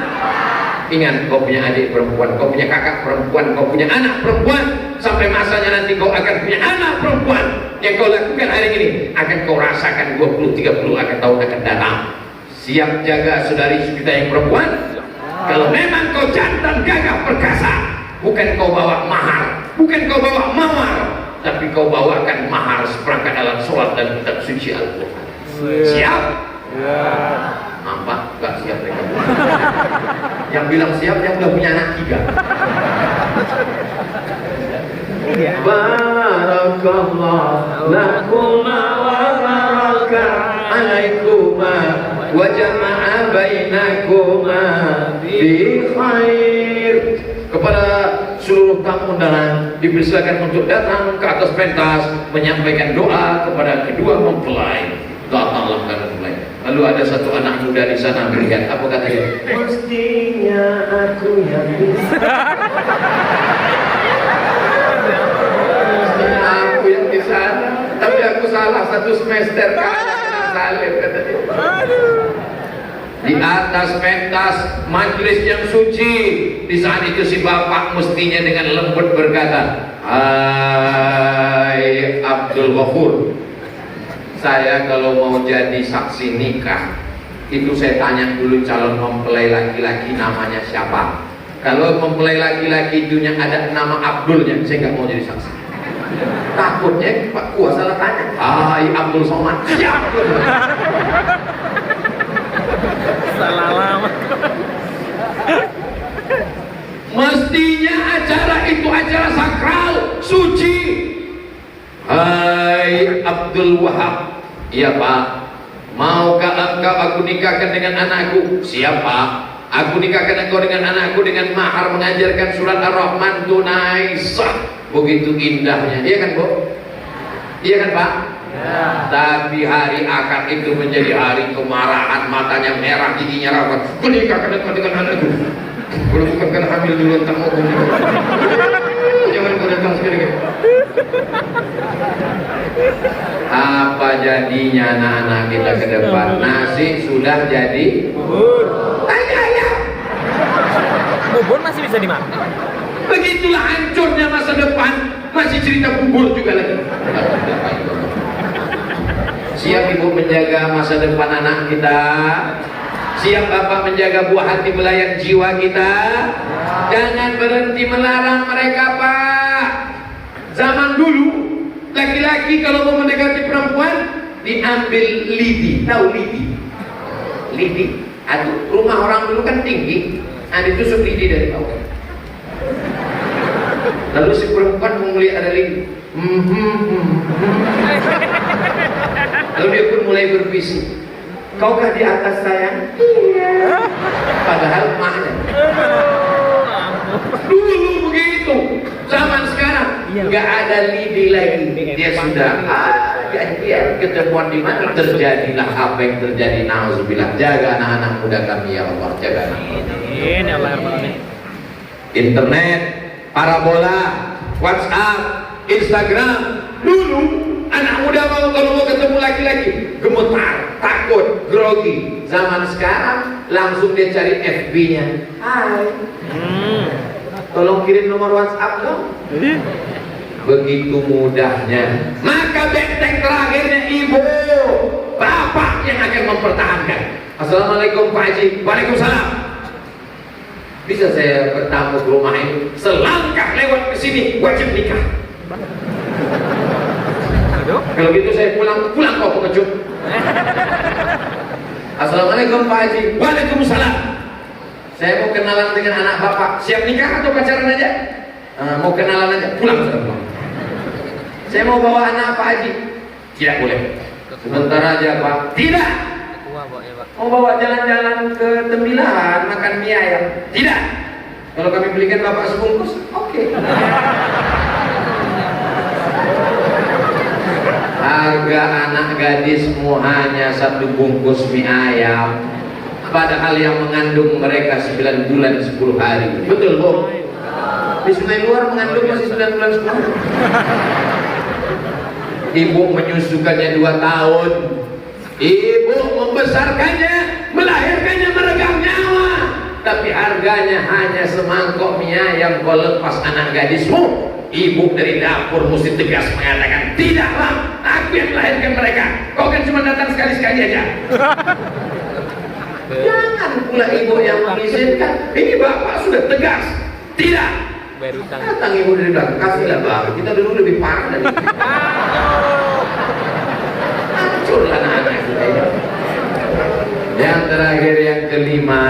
Ingat, kau punya adik perempuan, kau punya kakak perempuan, kau punya anak perempuan. Sampai masanya nanti kau akan punya anak perempuan. Yang kau lakukan hari ini akan kau rasakan 20-30 akan tahun akan datang. Siap jaga saudari kita yang perempuan. Kalau memang kau jantan gagah perkasa, bukan kau bawa mahar, bukan kau bawa mawar, tapi kau bawakan mahar seperangkat alat sholat dan kitab suci Al-Quran. Siap? Nampak? Gak siap mereka. Yang bilang siap yang udah punya anak 3. Barakallah lakuma wa baraka alaikuma wa jama'a bainakuma bi khair. Kepada seluruh tamu undangan dipersilakan untuk datang ke atas pentas menyampaikan doa kepada kedua mempelai. Datanglah karena mempelai. Lalu ada satu anak muda di sana melihat, apa katanya? Mestinya aku yang bisa. Mestinya aku yang di sana, tapi aku salah 1 semester kalah salim katanya. di atas pentas majelis yang suci. Di saat itu si bapak mestinya dengan lembut berkata, "Hai Abdul Ghafur, saya kalau mau jadi saksi nikah itu saya tanya dulu calon mempelai laki-laki namanya siapa. Kalau mempelai laki-laki itu yang ada nama Abdulnya, saya nggak mau jadi saksi. Takutnya Pak Kuah salah tanya, hai Abdul Somad, siapa?" Salah lama. Mestinya acara itu acara sakral, suci. Hai Abdul Wahab, iya Pak, maukah engkau aku nikahkan dengan anakku? Siapa? Aku nikahkan engkau dengan anakku dengan mahar mengajarkan surat Ar-Rahman tunai sah. Begitu indahnya, iya kan Bu? Iya kan Pak? Ya. Tapi hari akad itu menjadi hari kemarahan, matanya merah, giginya rapat. Aku nikahkan engkau dengan anakku. Kalau bukan karena hamil duluan tak mau jangan kau datang sekali. Apa jadinya anak-anak kita ke depan? Nasi sudah jadi bubur. Ayam. Bubur masih bisa dimakan. Begitulah hancurnya masa depan. Masih cerita bubur juga lagi. Siap ibu menjaga masa depan anak kita? Siap bapak menjaga buah hati melayan jiwa kita? Jangan berhenti melarang mereka Pak. Zaman dulu laki-laki kalau mau mendekati perempuan diambil lidi. Tahu lidi? Lidi. Aduh, rumah orang dulu kan tinggi, ditusuk lidi dari bawah. Lalu si perempuan mau melihat ada lidi. Lalu dia pun mulai berbisik, "Kaukah di atas sayang?" "Iya." Padahal maknya dulu begitu. Zaman sekarang nggak ada lidi lagi. Dia sudah janjian ketemuan di mana terjadilah apa yang terjadi. Nauzubillah. Jaga anak-anak muda kami ya Allah. Jaga anak-anak. Internet, parabola, WhatsApp, Instagram. Dulu anak muda kalau mau ketemu laki-laki gemetar, takut, grogi. Zaman sekarang langsung dia cari FB-nya. Hai, tolong kirim nomor WhatsApp dong. Begitu mudahnya. Maka benteng terakhirnya ibu, bapak yang akan mempertahankan. Assalamualaikum Pak Haji. Waalaikumsalam. Bisa saya bertamu ke rumah ini? Selangkah lewat ke sini wajib nikah. Kalau gitu saya pulang kau pengecut. Assalamualaikum Pak Haji. Waalaikumsalam. Saya mau kenalan dengan anak bapak. Siap nikah atau pacaran aja? Mau kenalan aja. Pulang sudah pulang. Saya mau bawa anak Pak Haji. Tidak boleh. Sebentar aja Pak. Tidak. Mau bawa jalan-jalan ke Tembilahan makan mie ayam. Tidak. Kalau kami belikan bapak sebungkus, oke. Harga anak gadismu hanya 1 bungkus mie ayam, padahal yang mengandung mereka 9 bulan 10 hari. Betul Bu? Di Sungai Luar mengandung masih 9 bulan 10 hari. Ibu menyusukannya 2 tahun. Ibu membesarkannya, melahirkannya meregang nyawa. Tapi harganya hanya semangkok mie ayam. Kau lepas anak gadismu, ibu dari dapur mesti tegas mengatakan, "Tidaklah, aku yang melahirkan mereka. Kau kan cuma datang sekali-sekali aja." Jangan pula ibu yang mengizinkan. Ini bapak sudah tegas. Tidak. Datang ibu dari belakang, kasihlah bang. Kita dulu lebih parah dari itu. Hancurlah anak-anak kita. Yang terakhir, yang kelima,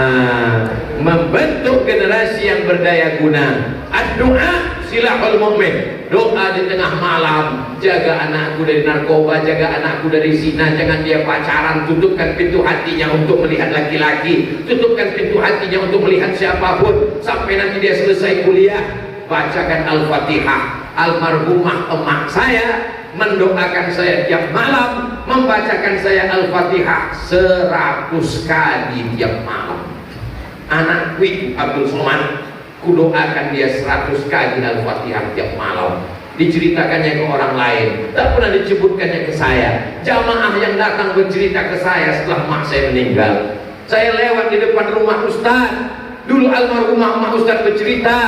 membentuk generasi yang berdaya guna. Ad-du'a silahul mu'min. Doa di tengah malam. Jaga anakku dari narkoba, jaga anakku dari zina. Jangan dia pacaran. Tutupkan pintu hatinya untuk melihat laki-laki. Tutupkan pintu hatinya untuk melihat siapapun. Sampai nanti dia selesai kuliah, bacakan Al-Fatihah. Almarhumah emak saya mendoakan saya tiap malam, membacakan saya Al-Fatihah 100 kali tiap malam. Anakku itu Abdul Somad, kudoakan dia 100 kali Al-Fatihah tiap malam. Diceritakannya ke orang lain, tak pernah disebutkannya ke saya. Jamaah yang datang bercerita ke saya setelah mak saya meninggal, Saya lewat di depan rumah Ustaz. Dulu almarhumah Ustaz bercerita,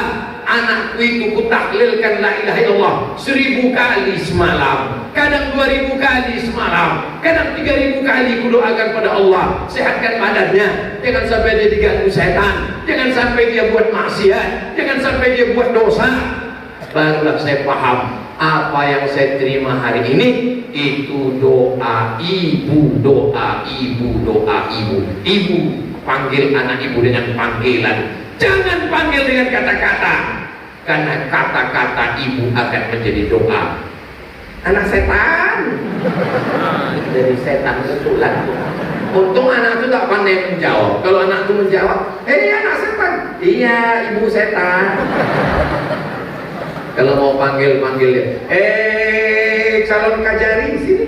anakku itu kutahlilkan la ilaha illallah 1000 kali semalam, kadang 2000 kali semalam, kadang 3000 kali kudoakan pada Allah sehatkan badannya, jangan sampai dia diganggu setan, jangan sampai dia buat maksiat, jangan sampai dia buat dosa. Barulah saya paham apa yang saya terima hari ini itu doa ibu, doa ibu, doa ibu. Ibu panggil anak ibu dengan panggilan, jangan panggil dengan kata-kata, karena kata-kata ibu akan menjadi doa. Anak setan, jadi setan betulan. Untung anak itu tak pandai menjawab. Kalau anak itu menjawab, anak setan, iya ibu setan. Kalau mau panggil dia, calon Kajari sini,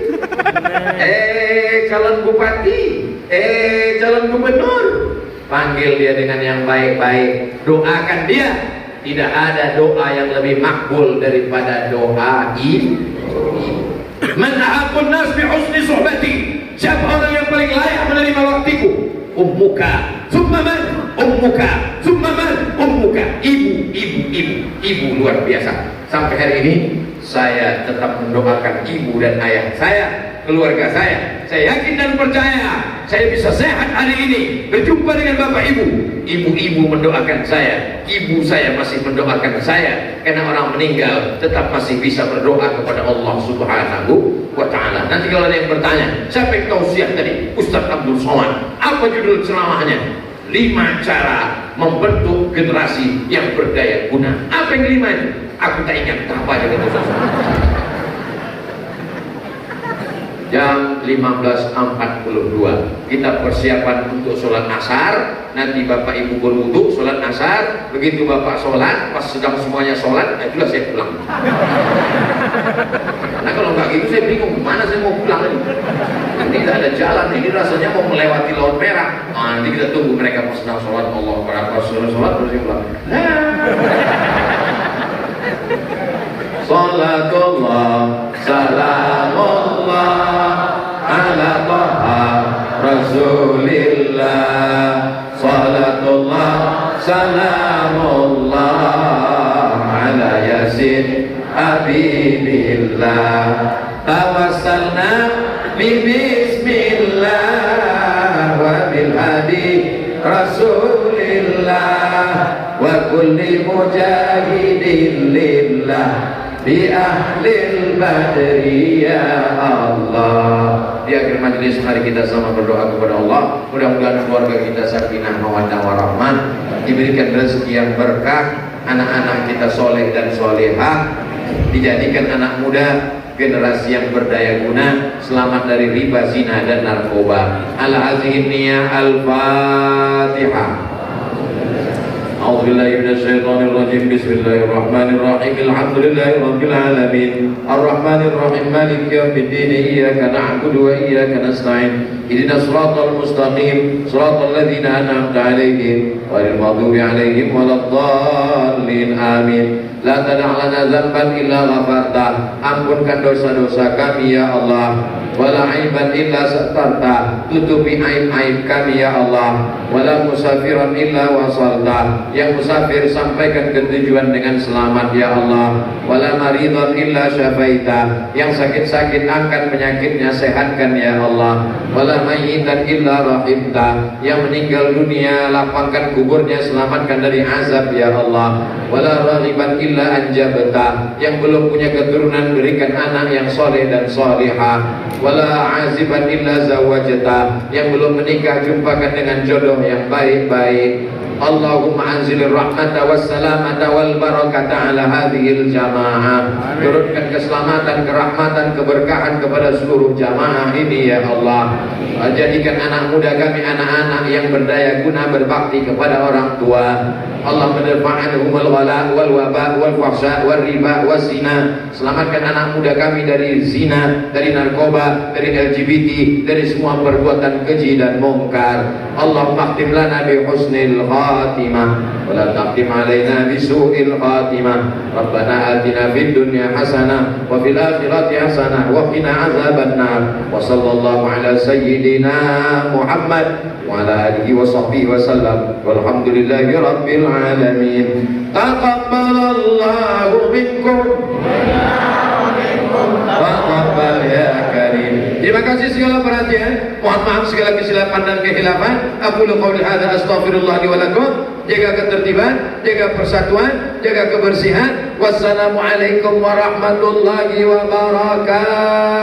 calon bupati, calon gubernur. Panggil dia dengan yang baik-baik, doakan dia. Tidak ada doa yang lebih makbul daripada doa ibu. Man ahabbun nas bi husni suhbati. Siapa orang yang paling layak menerima waktiku? Ummuka, summa man? Ummuka, summa man? Ummuka. Ibu luar biasa. Sampai hari ini saya tetap mendoakan ibu dan ayah saya, keluarga saya. Saya yakin dan percaya saya bisa sehat hari ini berjumpa dengan bapak ibu. Ibu-ibu mendoakan saya, ibu saya masih mendoakan saya, karena orang meninggal tetap masih bisa berdoa kepada Allah Subhanahu wa ta'ala. Nanti kalau ada yang bertanya, siapa yang tausiah tadi? Ustaz Abdul Somad. Apa judul ceramahnya? 5 cara membentuk generasi yang berdaya guna. Apa yang 5 itu? Aku tak ingat apa aja kata Ustaz. Jam 15.42 kita persiapan untuk sholat asar. Nanti bapak ibu berwudu, sholat asar. Begitu bapak sholat, pas sedang semuanya sholat, itulah saya pulang. Nah kalau nggak gitu saya bingung kemana saya mau pulang ini. Nanti tidak ada jalan, ini rasanya mau melewati laut merah. Nanti kita tunggu mereka pas sedang sholat, Allah Akbar, sholat terus pulang. Salatullah, salamullah ala taha rasulillah. Salatullah, salamullah ala yasin habibillah. Tawassalna bismillah wa bil hadi rasulillah wa kulli mujahidin lillah di ahlil badri ya Allah. Di akhir majelis mari kita sama berdoa kepada Allah. Mudah-mudahan keluarga kita sakinah mawaddah warahmah, diberikan rezeki yang berkah, anak-anak kita soleh dan solehah, dijadikan anak muda generasi yang berdaya guna, selamat dari riba, zina dan narkoba. Al-Azim Al-Fatihah. أعوذ بالله من الشيطان الرجيم بسم الله الرحمن الرحيم الحمد لله رب العالمين الرحمن الرحيم مالك يوم الدين إياك نعبد وإياك نستعين اهدنا الصراط المستقيم صراط الذين أنعمت عليهم غير المغضوب عليهم ولا الضالين آمين لا تدع لنا ذنبا إلا غفرته ampunkan dosa-dosa kami ya Allah, wala aiban illa satarta, tutupi aib-aib kami ya Allah, wala musafiran illa wasalta, yang musafir sampaikan ke tujuan dengan selamat ya Allah, wala maridan illa syafaita, yang sakit-sakit angkat penyakitnya sehatkan ya Allah, wala mayyitan illa rahimta, yang meninggal dunia lapangkan kuburnya selamatkan dari azab ya Allah, wala raghiban illa anjabta, yang belum punya keturunan berikan anak yang soleh dan solihah, wala aziban illa zawajata, yang belum menikah jumpakan dengan jodoh yang baik-baik. Allahumma anzilir rahmata wassalamata wal barakata ala hadhil jamaah. Turunkan keselamatan, kerahmatan, keberkahan kepada seluruh jamaah ini ya Allah. Jadikan anak muda kami anak-anak yang berdaya guna berbakti kepada orang tua. Allah menirfa'anhumul ghala wal waba wal fahsya wal riba was zina. Selamatkan anak muda kami dari zina, dari narkoba, dari LGBT, dari semua perbuatan keji dan mungkar. Allahumma khtim lana bi husnil khatimah الخاتمة ولا تختم علينا بسوء الخاتمة ربنا آتنا في الدنيا حسنة وفي الآخرة حسنة وقنا عذاب النار وصلى الله على سيدنا محمد وعلى آله وصحبه وسلم والحمد لله رب العالمين تقبل الله منكم taqabbal ya karim. Terima kasih segala perhatian. Mohon maaf segala kesilapan dan kehilafan. Aqulu qouli hadza astaghfirullah li wa lakum. Jaga ketertiban, jaga persatuan, jaga kebersihan. Wassalamualaikum warahmatullahi wabarakatuh.